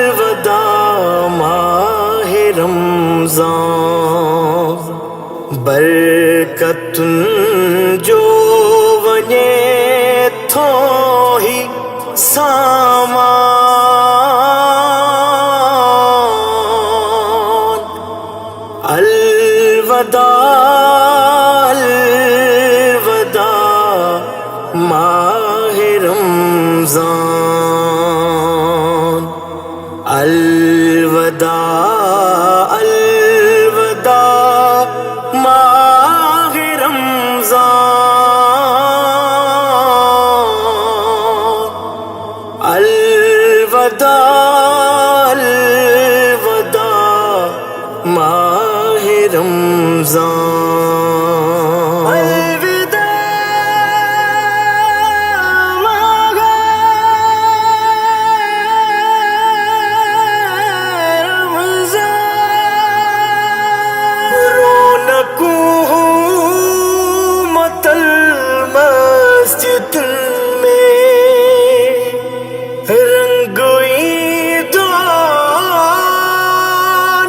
الوداع ماہ رمضان برکت جو ونے تھو ہی سامان الوداع الوداع ماہ رمضان الوداع الوداع ماہ رمضان الوداع الوداع ماہ رمضان مسجد میں رنگ عید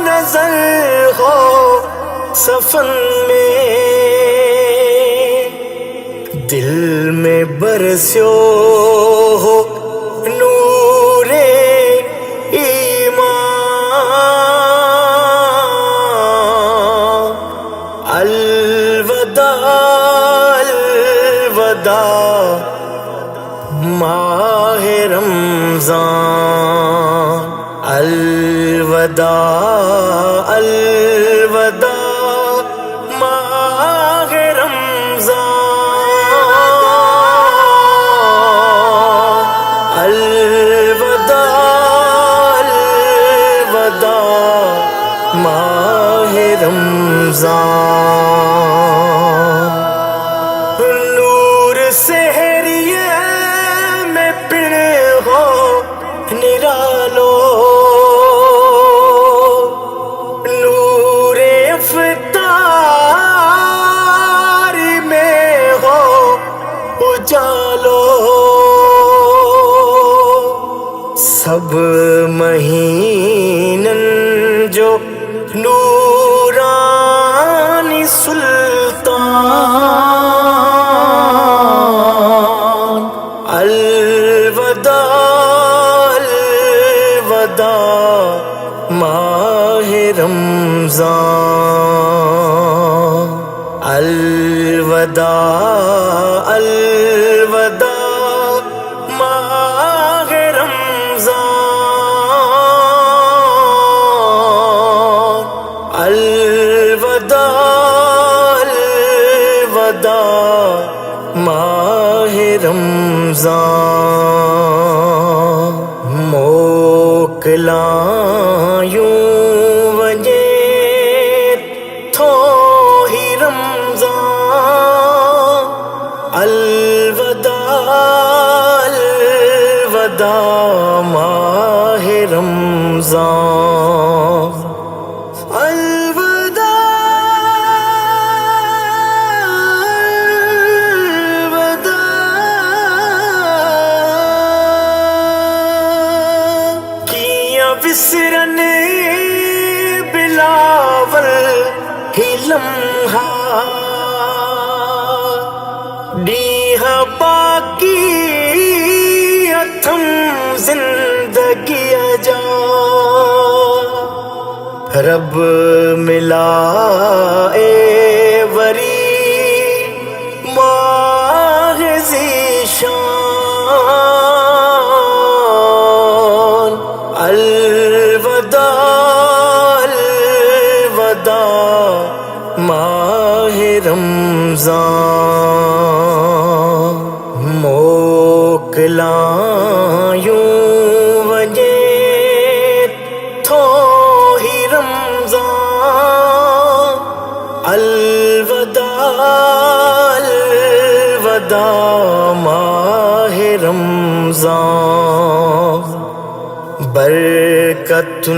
نظر ہو سفن میں دل میں برسو ہو نور ایمان الوداع الوداع ماہ رمضان الوداع الوداع ماہ رمضان الوداع الوداع ماہ رمضان نور سحریے میں پڑ ہو نرالو نور افطار میں ہو اجالو سب مہینن جو نورانی سلطان الوداع الوداع ماہ رمضان الوداع الوداع ماہ رمضان الوداع الوداع ماہ رمضان موکلاں یوں وجے تھو ہی رمضان الوداع الوداع ماہ رمضان وسرن بلاول ہی لمحہ ڈیہ باقی اتھم زندگی جا رب ملا اے وری ماہ ذیشان الوداع الوداع ماہ رمضان موکلاں یوں وجے تھو ہی رمضان الوداع الوداع ماہ رمضان برکت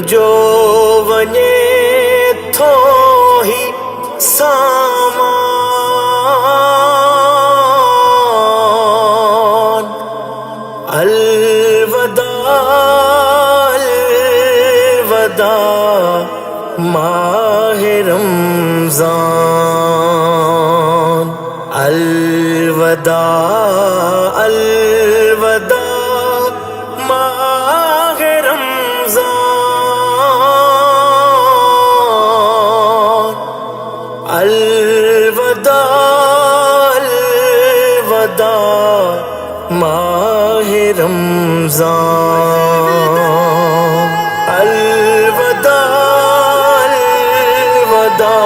جو ونے تھو ہی سامان ماہ رمضان، الوداع الوداع ماہ رمضان، الوداع الوداع ماہ رمضان، الوداع الوداع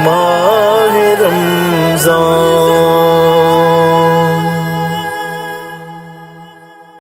ماہ رمضان۔